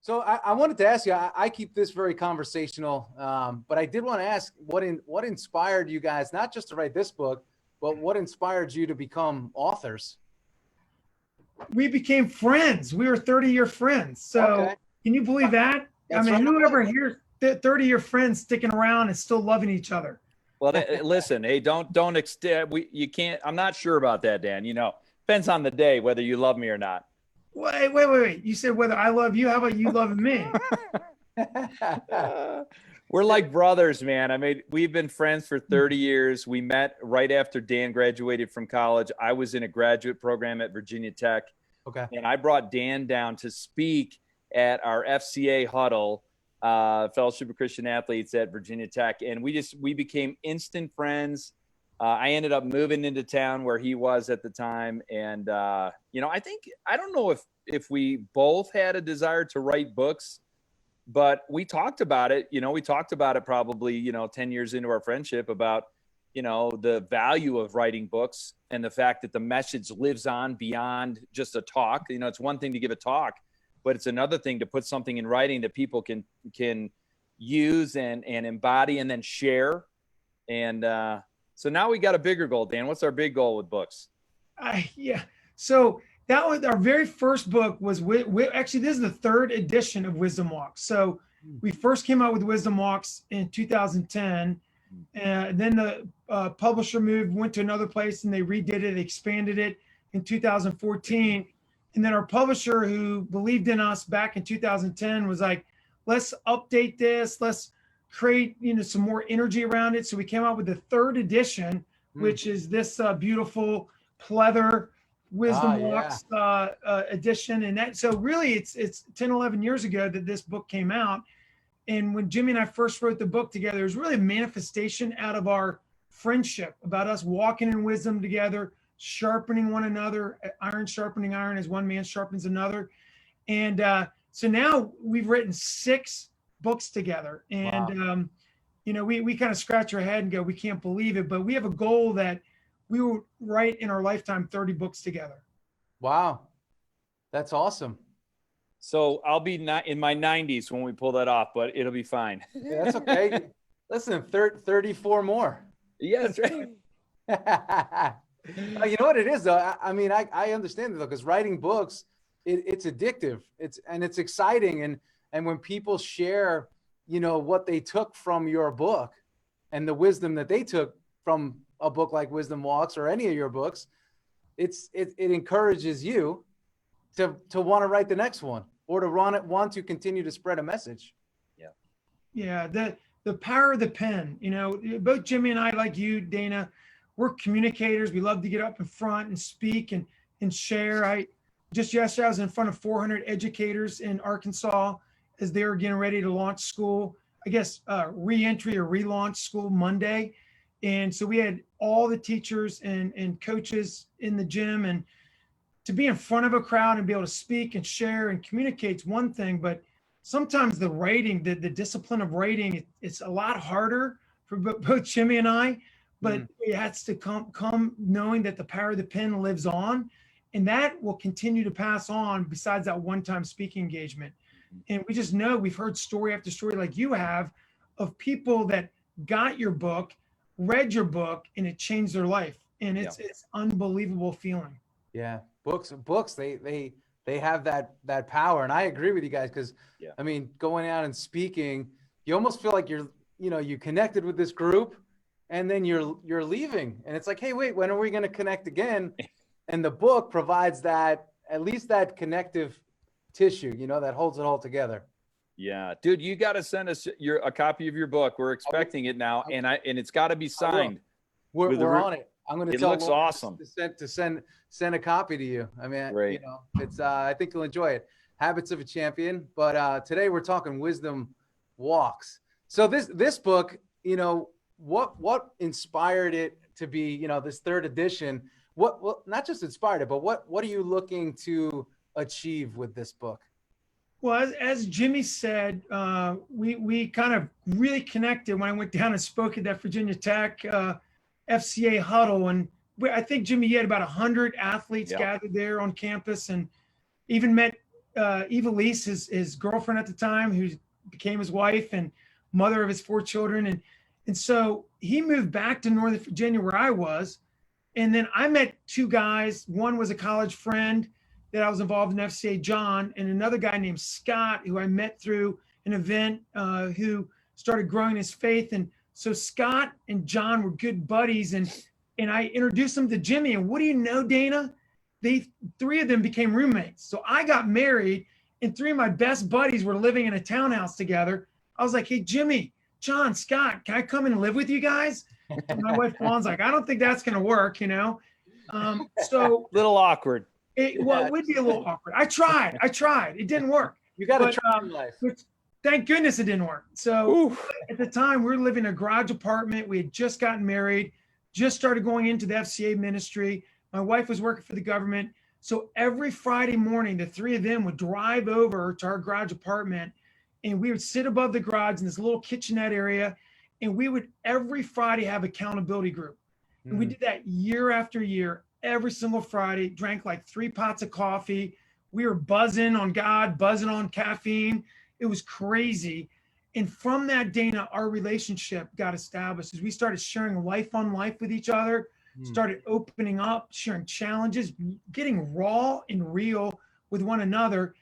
So I wanted to ask you, I keep this very conversational, but I did want to ask what inspired you guys, not just to write this book, but what inspired you to become authors? We became friends. We were 30-year friends. So Okay. Can you believe that? That's I mean, right. whoever hears 30-year friends sticking around and still loving each other? Well, listen, hey, don't extend. You can't. I'm not sure about that, Dan. You know, depends on the day whether you love me or not. Wait. You said whether I love you. How about you loving me? We're like brothers, man. I mean, we've been friends for 30 years. We met right after Dan graduated from college. I was in a graduate program at Virginia Tech. Okay. And I brought Dan down to speak at our FCA huddle, Fellowship of Christian Athletes at Virginia Tech. And we became instant friends. I ended up moving into town where he was at the time. And, you know, I don't know if we both had a desire to write books, but we talked about it. You know, we talked about it probably, 10 years into our friendship about, the value of writing books and the fact that the message lives on beyond just a talk. It's one thing to give a talk, but it's another thing to put something in writing that people can use and embody and then share. And so now we got a bigger goal, Dan. What's our big goal with books? Yeah. So that was our very first book. Actually, this is the third edition of Wisdom Walks. So we first came out with Wisdom Walks in 2010. And then the publisher went to another place and they redid it, expanded it in 2014. And then our publisher, who believed in us back in 2010, was like, let's update this. Let's create, some more energy around it. So we came out with the third edition, which is this beautiful pleather Wisdom Walks edition. And that, so really it's 10, 11 years ago that this book came out. And when Jimmy and I first wrote the book together, it was really a manifestation out of our friendship, about us walking in wisdom together, sharpening one another, iron sharpening iron as one man sharpens another. And so now we've written 6 books together. And, we kind of scratch our head and go, we can't believe it. But we have a goal that we will write in our lifetime 30 books together. Wow. That's awesome. So I'll be in my 90s when we pull that off, but it'll be fine. Yeah, that's okay. Listen, 34 more. Yeah, that's right. You know what it is, though? I mean, I understand it, though, because writing books, it's addictive. It's exciting. And when people share, what they took from your book and the wisdom that they took from a book like Wisdom Walks or any of your books, it encourages you to want to write the next one or to want to continue to spread a message. Yeah. The power of the pen, both Jimmy and I, like you, Dana, we're communicators. We love to get up in front and speak and share. Just yesterday, I was in front of 400 educators in Arkansas as they were getting ready to launch school, I guess, re-entry or relaunch school Monday. And so we had all the teachers and coaches in the gym, and to be in front of a crowd and be able to speak and share and communicate is one thing, but sometimes the writing, the discipline of writing, it's a lot harder for both Jimmy and I, but it has to come knowing that the power of the pen lives on, and that will continue to pass on besides that one-time speaking engagement. And we just know, we've heard story after story like you have of people that got your book, read your book, and it changed their life. And it's unbelievable feeling. Yeah. Books, they have that power. And I agree with you guys, because I mean, going out and speaking, you almost feel like you connected with this group, and then you're leaving, and it's like, hey, wait, when are we going to connect again? And the book provides that, at least that connective tissue, that holds it all together. Yeah, dude, you got to send us a copy of your book. We're expecting it now, and it's got to be signed. We're on it. I'm going to tell looks awesome to send a copy to you. I mean, great. It's I think you'll enjoy it. Habits of a Champion. But today we're talking Wisdom Walks. So this book, what inspired it to be, this third edition? What not just inspired it, but what are you looking to achieve with this book? Well, as Jimmy said, we kind of really connected when I went down and spoke at that Virginia Tech FCA huddle. And I think, Jimmy, you had about 100 athletes gathered there on campus, and even met Eva Lise, his girlfriend at the time, who became his wife and mother of his 4 children. And so he moved back to Northern Virginia where I was. And then I met 2 guys. One was a college friend that I was involved in FCA, John, and another guy named Scott, who I met through an event, who started growing his faith. And so Scott and John were good buddies. And I introduced them to Jimmy. And what do you know, Dana? 3 of them became roommates. So I got married and 3 of my best buddies were living in a townhouse together. I was like, hey, Jimmy, John, Scott, can I come and live with you guys? And my wife Dawn's like, I don't think that's going to work, you know? So little awkward. It would be a little awkward. I tried. It didn't work. You got to try in life. Thank goodness it didn't work. So at the time we were living in a garage apartment. We had just gotten married, just started going into the FCA ministry. My wife was working for the government. So every Friday morning, the 3 of them would drive over to our garage apartment and we would sit above the garage in this little kitchenette area. And we would every Friday have accountability group. And we did that year after year, every single Friday, drank like 3 pots of coffee. We were buzzing on God, buzzing on caffeine. It was crazy. And from that, Dana, our relationship got established as we started sharing life on life with each other, started opening up, sharing challenges, getting raw and real with one another.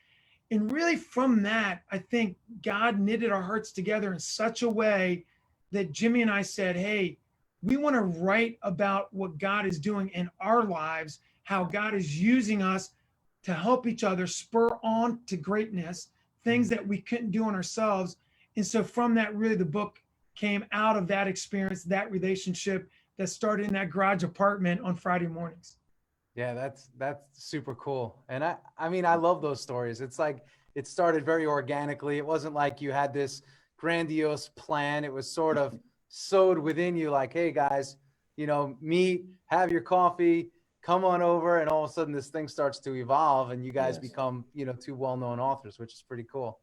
And really from that, I think God knitted our hearts together in such a way that Jimmy and I said, hey, we want to write about what God is doing in our lives, how God is using us to help each other spur on to greatness, things that we couldn't do on ourselves. And so from that, really the book came out of that experience, that relationship that started in that garage apartment on Friday mornings. Yeah, that's super cool. And I mean, I love those stories. It's like it started very organically. It wasn't like you had this grandiose plan. It was sort of sowed within you like, hey guys, you know, meet, have your coffee, come on over. And all of a sudden this thing starts to evolve and you guys become, you know, 2 well-known authors, which is pretty cool.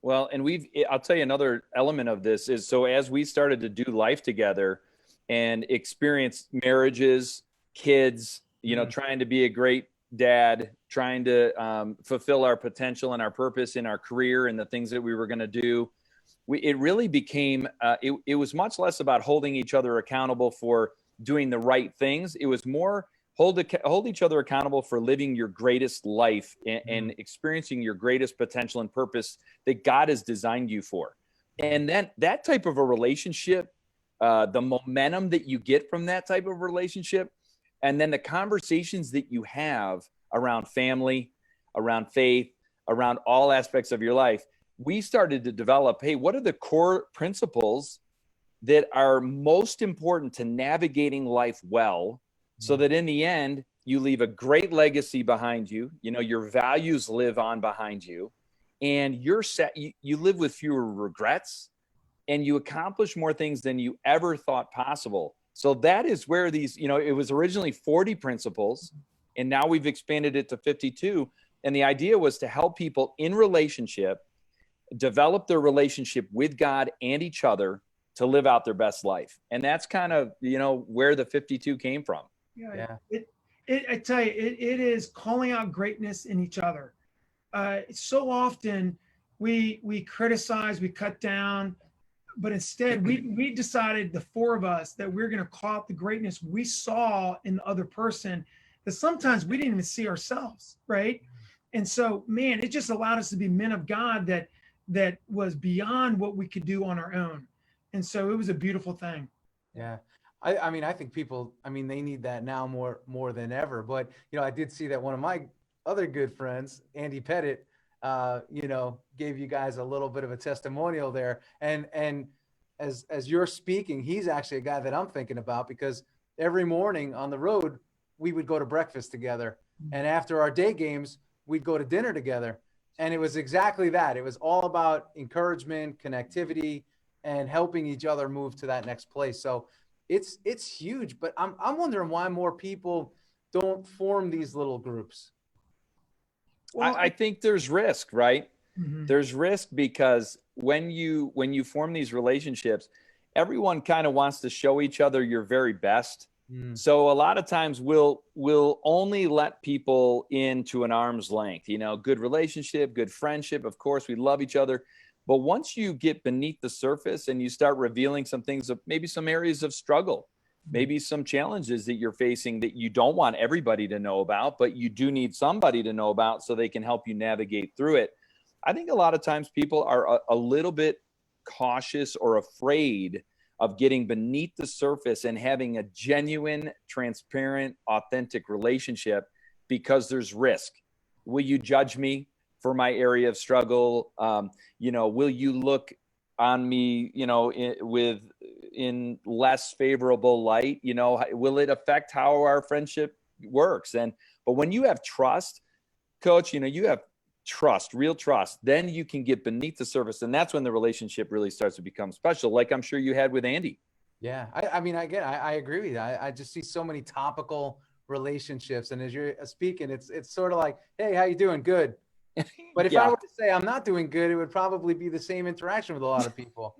Well, and I'll tell you another element of this is, so as we started to do life together and experience marriages, kids, you know, trying to be a great dad, trying to fulfill our potential and our purpose in our career and the things that we were going to do, it really became, it was much less about holding each other accountable for doing the right things. It was more hold each other accountable for living your greatest life and experiencing your greatest potential and purpose that God has designed you for. And then that type of a relationship, the momentum that you get from that type of relationship, and then the conversations that you have around family, around faith, around all aspects of your life, we started to develop, hey, what are the core principles that are most important to navigating life well, so that in the end, you leave a great legacy behind you, you know, your values live on behind you, and you're set, you live with fewer regrets, and you accomplish more things than you ever thought possible. So that is where these, you know, it was originally 40 principles, and now we've expanded it to 52. And the idea was to help people in relationship develop their relationship with God and each other to live out their best life. And that's kind of, you know, where the 52 came from. Yeah. I tell you, it is calling out greatness in each other. So often we criticize, we cut down, but instead we decided, the 4 of us, that we're going to call out the greatness we saw in the other person that sometimes we didn't even see ourselves, right? And so, man, it just allowed us to be men of God that was beyond what we could do on our own. And so it was a beautiful thing. Yeah. I mean, I think people, I mean, they need that now more than ever. But, you know, I did see that one of my other good friends, Andy Pettit, you know, gave you guys a little bit of a testimonial there. And as you're speaking, he's actually a guy that I'm thinking about, because every morning on the road, we would go to breakfast together. And after our day games, we'd go to dinner together. And it was exactly that. It was all about encouragement, connectivity, and helping each other move to that next place. So it's huge, but I'm wondering why more people don't form these little groups. Well, I think there's risk, right? Mm-hmm. There's risk because when you form these relationships, everyone kind of wants to show each other your very best. So a lot of times we'll only let people into an arm's length, good relationship, good friendship. Of course, we love each other. But once you get beneath the surface and you start revealing some things of maybe some areas of struggle, maybe some challenges that you're facing that you don't want everybody to know about, but you do need somebody to know about so they can help you navigate through it. I think a lot of times people are a little bit cautious or afraid of getting beneath the surface and having a genuine, transparent, authentic relationship because there's risk. Will you judge me for my area of struggle? Will you look on me, in less favorable light? Will it affect how our friendship works? But when you have trust, Coach, you have trust, real trust, then you can get beneath the surface. And that's when the relationship really starts to become special, like I'm sure you had with Andy. Yeah. I agree with you. I just see so many topical relationships. And as you're speaking, it's sort of like, hey, how you doing? Good. But if I were to say I'm not doing good, it would probably be the same interaction with a lot of people.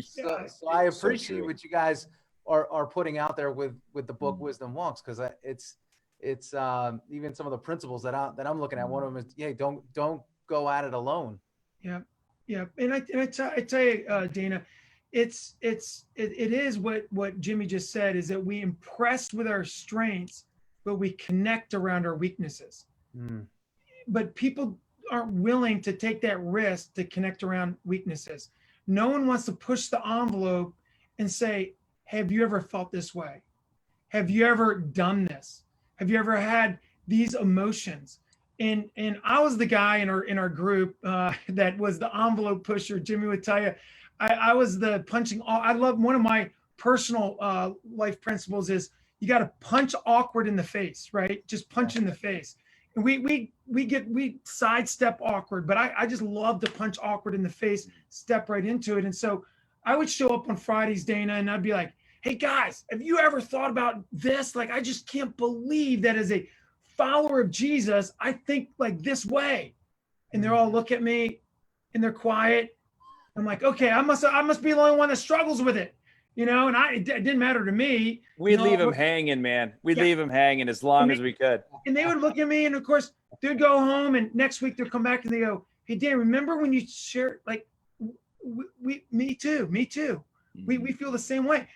So I appreciate what you guys are putting out there with the book Wisdom Walks, because it's even some of the principles that I'm looking at. One of them is, hey, don't go at it alone. Yeah. And I tell you, Dana, it is what Jimmy just said, is that we impress with our strengths, but we connect around our weaknesses. But people aren't willing to take that risk to connect around weaknesses. No one wants to push the envelope and say, have you ever felt this way? Have you ever done this? Have you ever had these emotions? And I was the guy in our group that was the envelope pusher. Jimmy would tell you, I was the punching. I love, one of my personal life principles is you got to punch awkward in the face, right? Just punch in the face. And we sidestep awkward, but I just love to punch awkward in the face, step right into it. And so I would show up on Fridays, Dana, and I'd be like, hey guys, have you ever thought about this? Like, I just can't believe that as a follower of Jesus, I think like this way. And they're all look at me and they're quiet. I'm like, okay, I must be the only one that struggles with it. And it didn't matter to me. We'd leave him hanging, man. We'd leave him hanging as long as we could. And they would look at me, and of course, they'd go home, and next week they'll come back and they go, hey, Dan, remember when you shared, like, me too. We feel the same way.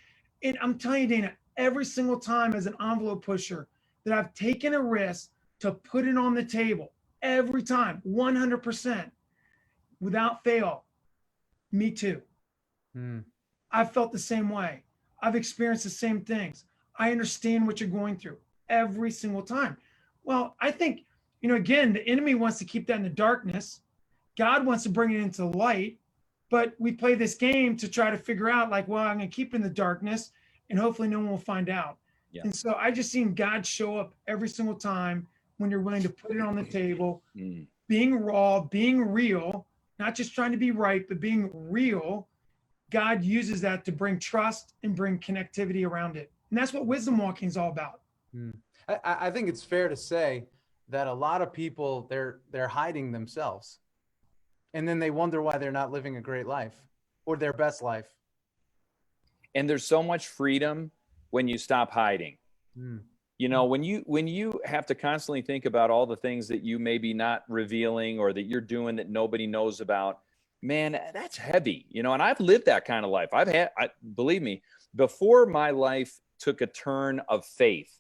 And I'm telling you, Dana, every single time as an envelope pusher that I've taken a risk to put it on the table, every time, 100%, without fail, me too. I've felt the same way. I've experienced the same things. I understand what you're going through every single time. Well, I think, again, the enemy wants to keep that in the darkness. God wants to bring it into the light, but we play this game to try to figure out, like, well, I'm going to keep it in the darkness and hopefully no one will find out. Yeah. And so I just seen God show up every single time when you're willing to put it on the table, being raw, being real, not just trying to be right, but being real. God uses that to bring trust and bring connectivity around it. And that's what wisdom walking is all about. I think it's fair to say that a lot of people, they're hiding themselves. And then they wonder why they're not living a great life or their best life. And there's so much freedom when you stop hiding. When you have to constantly think about all the things that you may be not revealing or that you're doing that nobody knows about, man, that's heavy, and I've lived that kind of life. Believe me, before my life took a turn of faith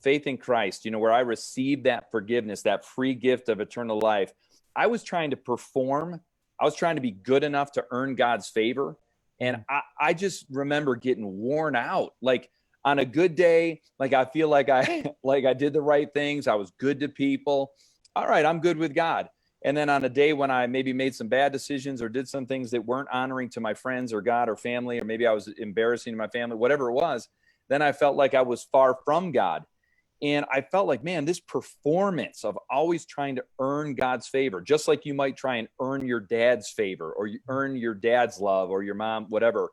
in Christ, where I received that forgiveness, that free gift of eternal life, I was trying to perform. I was trying to be good enough to earn God's favor. And I just remember getting worn out. Like on a good day, like I feel like I did the right things. I was good to people. All right, I'm good with God. And then on a day when I maybe made some bad decisions or did some things that weren't honoring to my friends or God or family, or maybe I was embarrassing to my family, whatever it was, then I felt like I was far from God. And I felt like, man, this performance of always trying to earn God's favor, just like you might try and earn your dad's favor or you earn your dad's love or your mom, whatever.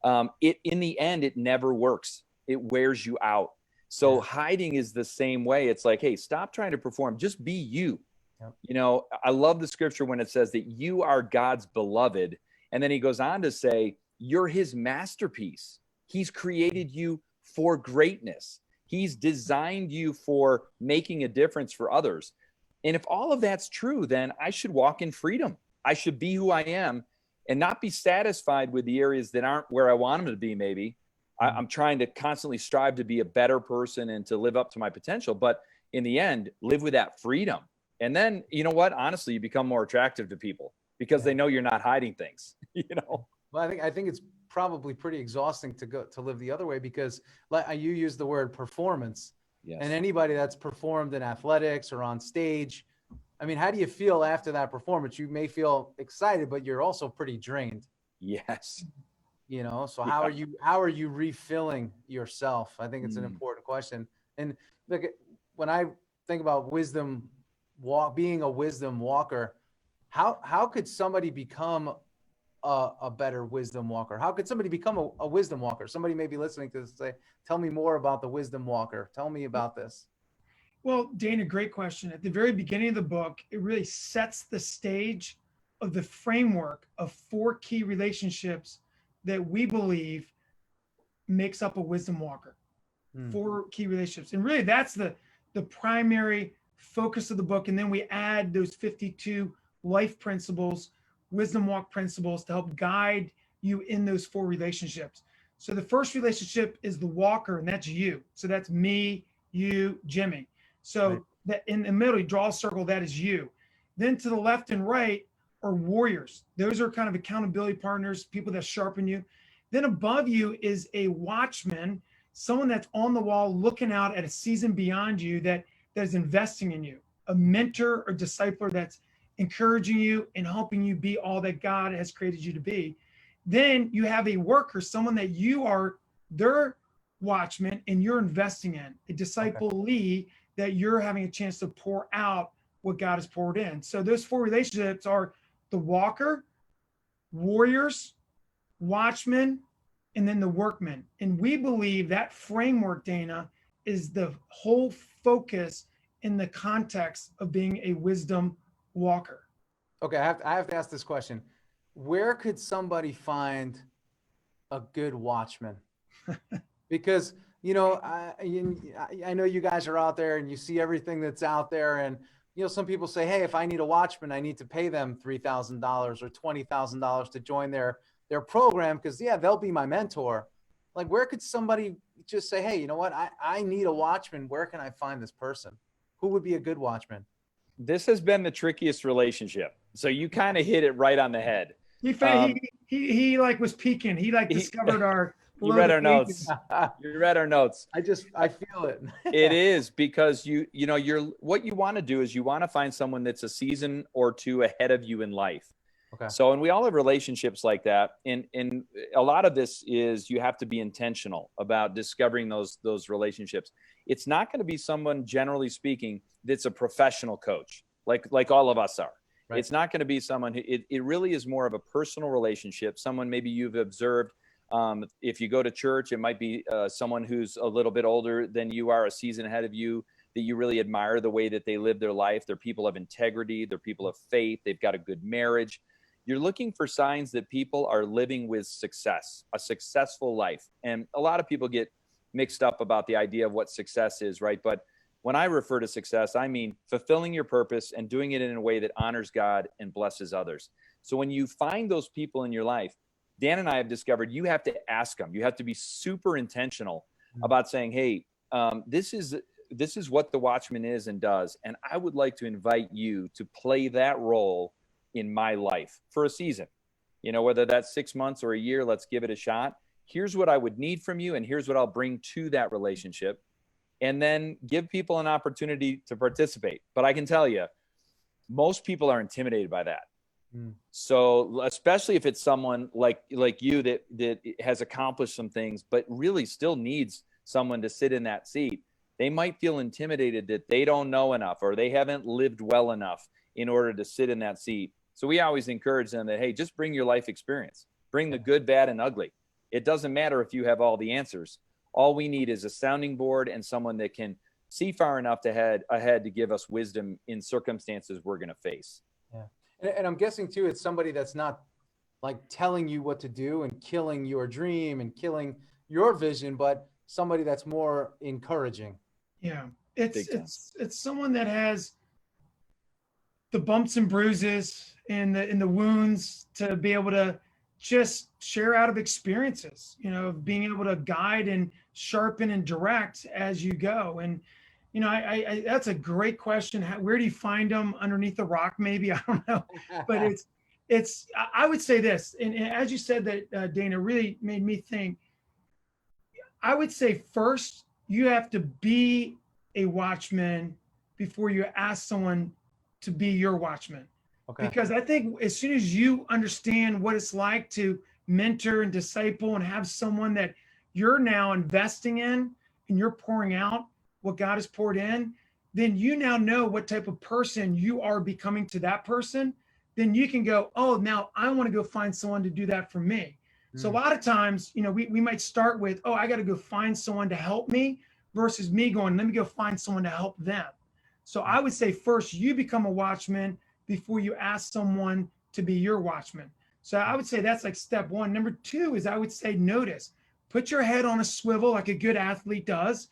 In the end, it never works. It wears you out. So hiding is the same way. It's like, hey, stop trying to perform. Just be you. Yep. I love the scripture when it says that you are God's beloved. And then he goes on to say, you're his masterpiece. He's created you for greatness. He's designed you for making a difference for others. And if all of that's true, then I should walk in freedom. I should be who I am and not be satisfied with the areas that aren't where I want them to be. Maybe I'm trying to constantly strive to be a better person and to live up to my potential. But in the end, live with that freedom. And then, you know what? Honestly, you become more attractive to people because they know you're not hiding things, you know? Well, I think it's probably pretty exhausting to live the other way, because like you use the word performance. Yes. And anybody that's performed in athletics or on stage, I mean, how do you feel after that performance? You may feel excited, but you're also pretty drained. Yes. You know, so how are you refilling yourself? I think it's an important question. And look, when I think about being a wisdom walker, how could somebody become a better wisdom walker? How could somebody become a wisdom walker? Somebody may be listening to this and say, tell me more about the wisdom walker. Tell me about this. Well, Dana, great question. At the very beginning of the book, it really sets the stage of the framework of 4 key relationships that we believe makes up a wisdom walker. 4 key relationships. And really that's the primary focus of the book. And then we add those 52 life principles, wisdom walk principles, to help guide you in those 4 relationships. So the first relationship is the walker, and that's you. So that's me, you, Jimmy. So that in the middle, you draw a circle, that is you. Then to the left and right are warriors. Those are kind of accountability partners, people that sharpen you. Then above you is a watchman, someone that's on the wall looking out at a season beyond you that is investing in you, a mentor or discipler that's encouraging you and helping you be all that God has created you to be. Then you have a worker, someone that you are their watchman and you're investing in, a disciplee that you're having a chance to pour out what God has poured in. So those 4 relationships are the walker, warriors, watchmen, and then the workmen. And we believe that framework, Dana, is the whole focus in the context of being a wisdom walker. Okay, I have to ask this question. Where could somebody find a good watchman? Because, you know, I know you guys are out there and you see everything that's out there, and you know, some people say, hey, if I need a watchman, I need to pay them $3,000 or $20,000 to join their program, because they'll be my mentor. Like, where could somebody just say, hey, you know what, I need a watchman, where can I find this person? Who would be a good watchman? This has been the trickiest relationship. So you kind of hit it right on the head. He like was peeking. He discovered our. You read our notes. You read our notes. I feel it. It is because what you want to do is you want to find someone that's a season or 2 ahead of you in life. Okay. So, and we all have relationships like that. And a lot of this is you have to be intentional about discovering those relationships. It's not going to be someone, generally speaking, that's a professional coach, like all of us are. Right. It's not going to be someone who, it really is more of a personal relationship. Someone maybe you've observed. If you go to church, it might be someone who's a little bit older than you are, a season ahead of you, that you really admire the way that they live their life. They're people of integrity. They're people of faith. They've got a good marriage. You're looking for signs that people are living with success, a successful life. And a lot of people get mixed up about the idea of what success is, right? But when I refer to success, I mean fulfilling your purpose and doing it in a way that honors God and blesses others. So when you find those people in your life, Dan and I have discovered you have to ask them. You have to be super intentional about saying, hey, this is what the Watchman is and does. And I would like to invite you to play that role in my life for a season. You know, whether that's 6 months or a year, let's give it a shot. Here's what I would need from you, and here's what I'll bring to that relationship. And then give people an opportunity to participate. But I can tell you, most people are intimidated by that. So especially if it's someone like you that has accomplished some things, but really still needs someone to sit in that seat, they might feel intimidated that they don't know enough or they haven't lived well enough in order to sit in that seat. So we always encourage them that, hey, just bring your life experience, bring the good, bad, and ugly. It doesn't matter if you have all the answers. All we need is a sounding board and someone that can see far enough ahead to give us wisdom in circumstances we're going to face. Yeah. And I'm guessing too, it's somebody that's not like telling you what to do and killing your dream and killing your vision, but somebody that's more encouraging. Yeah. Big time. It's someone that has the bumps and bruises and the wounds to be able to just share out of experiences, of being able to guide and sharpen and direct as you go. And I that's a great question. Where do you find them? Underneath the rock, maybe? I don't know. But I would say this, and as you said that, Dana, really made me think. I would say first, you have to be a watchman before you ask someone to be your watchman. Okay. Because I think as soon as you understand what it's like to mentor and disciple and have someone that you're now investing in and you're pouring out what God has poured in, then you now know what type of person you are becoming to that person. Then you can go, oh, now I want to go find someone to do that for me. So a lot of times, we might start with, oh, I got to go find someone to help me versus me going, let me go find someone to help them. So I would say first, you become a watchman before you ask someone to be your watchman. So I would say that's like step one. Number two is I would say notice, put your head on a swivel like a good athlete does,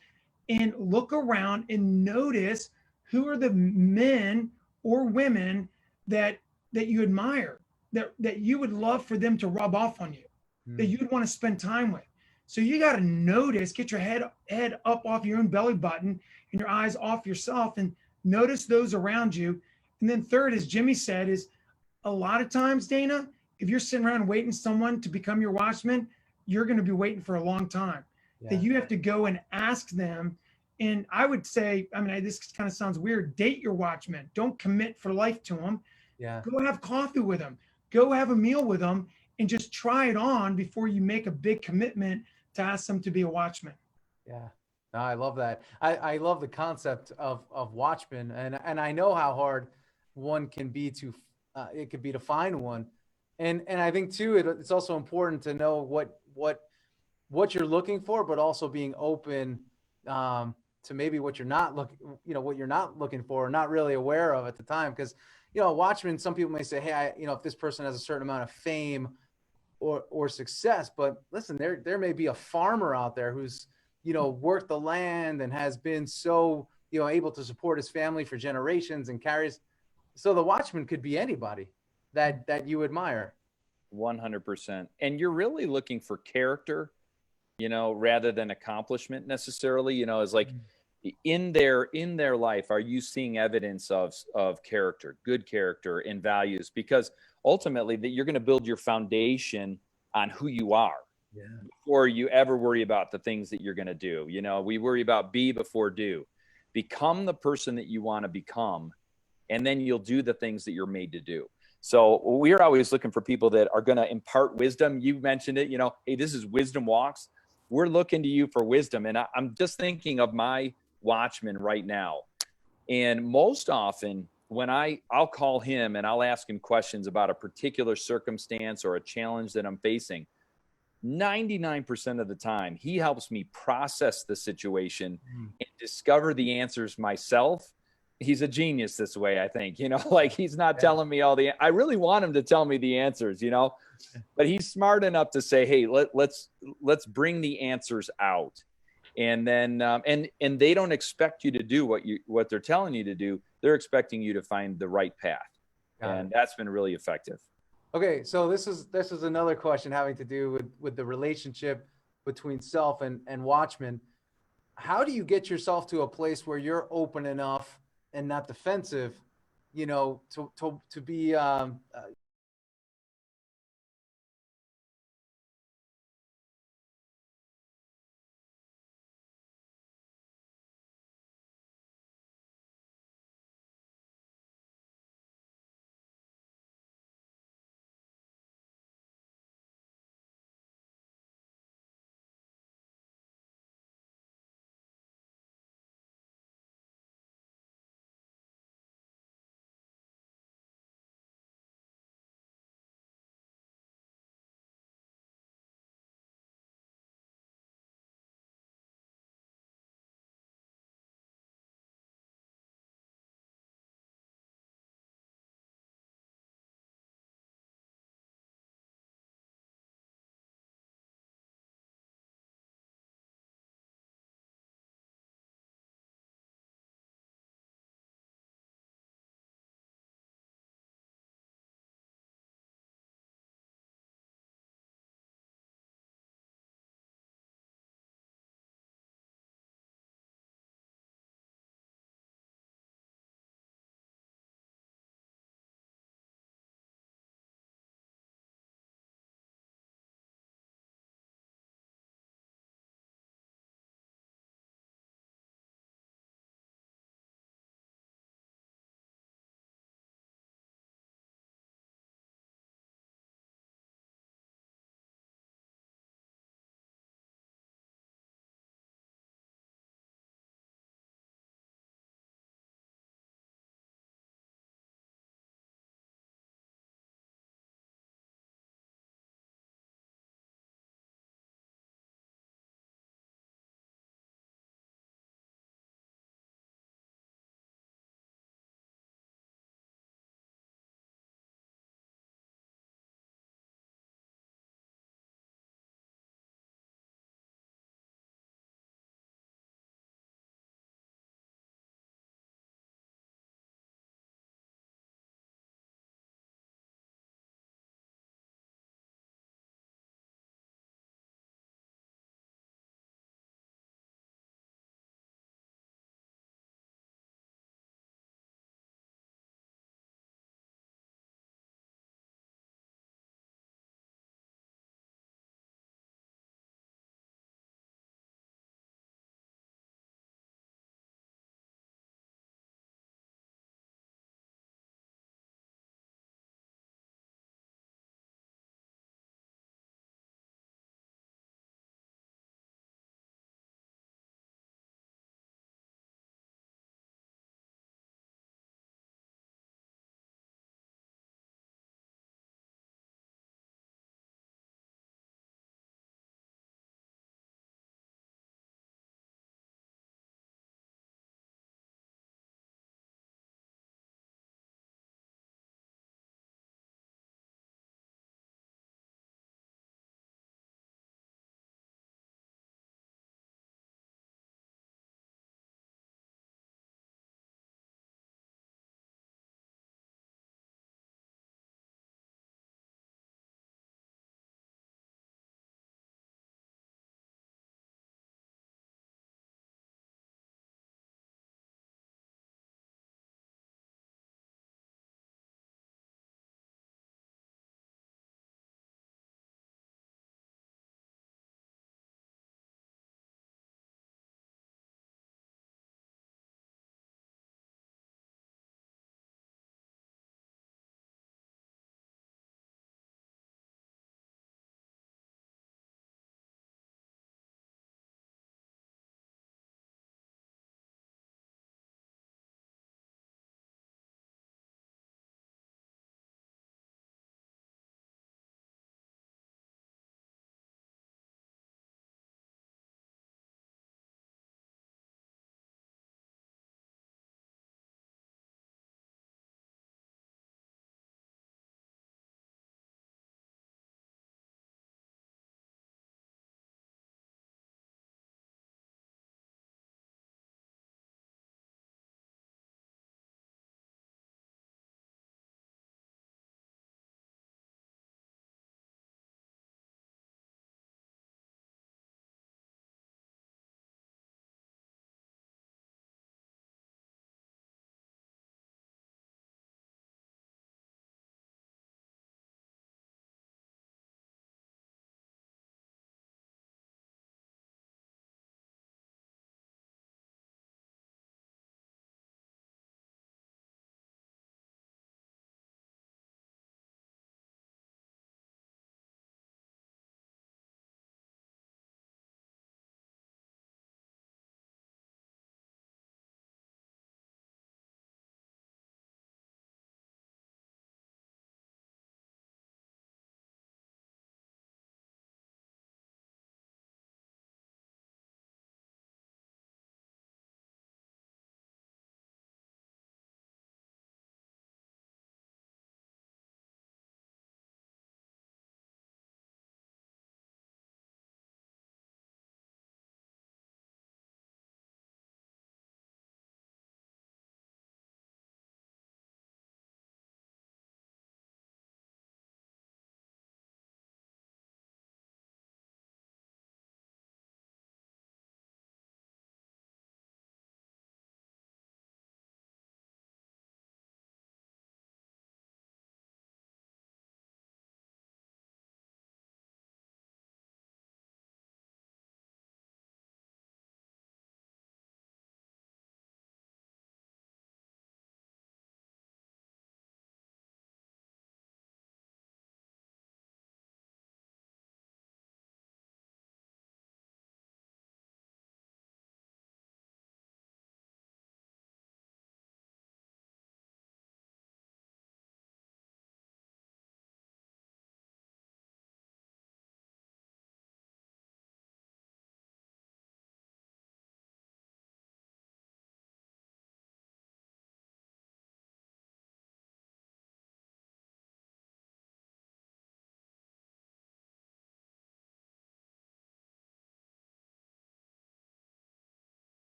and look around and notice who are the men or women that you admire, that you would love for them to rub off on you, that you'd want to spend time with. So you got to notice, get your head up off your own belly button and your eyes off yourself and notice those around you. And then third, as Jimmy said, is a lot of times, Dana, if you're sitting around waiting someone to become your watchman, you're going to be waiting for a long time. Yeah. That you have to go and ask them. And I would say, this kind of sounds weird, date your watchman. Don't commit for life to them. Yeah. Go have coffee with them. Go have a meal with them and just try it on before you make a big commitment to ask them to be a watchman. Yeah. No, I love that. I love the concept of watchman, and I know how hard one can be to find one. And I think too, it's also important to know what you're looking for, but also being open to maybe what you're not looking for or not really aware of at the time. Because, watchmen, some people may say, hey, if this person has a certain amount of fame or success, but listen, there may be a farmer out there who's, worked the land and has been so, able to support his family for generations and carries. So the watchman could be anybody that you admire. 100%. And you're really looking for character, rather than accomplishment necessarily, is like in their life, are you seeing evidence of character, good character and values? Because ultimately that you're going to build your foundation on who you are. Yeah. Before you ever worry about the things that you're going to do. We worry about be before do. Become the person that you want to become, and then you'll do the things that you're made to do. So we're always looking for people that are going to impart wisdom. You mentioned it, hey, this is Wisdom Walks. We're looking to you for wisdom. And I'm just thinking of my watchman right now. And most often when I'll call him and I'll ask him questions about a particular circumstance or a challenge that I'm facing, 99% of the time, he helps me process the situation and discover the answers myself. He's a genius this way, I think, like he's not telling me I really want him to tell me the answers, but he's smart enough to say, hey, let's bring the answers out. And then, and they don't expect you to do what they're telling you to do. They're expecting you to find the right path. And that's been really effective. Okay. So this is another question having to do with the relationship between self and watchman. How do you get yourself to a place where you're open enough and not defensive, to be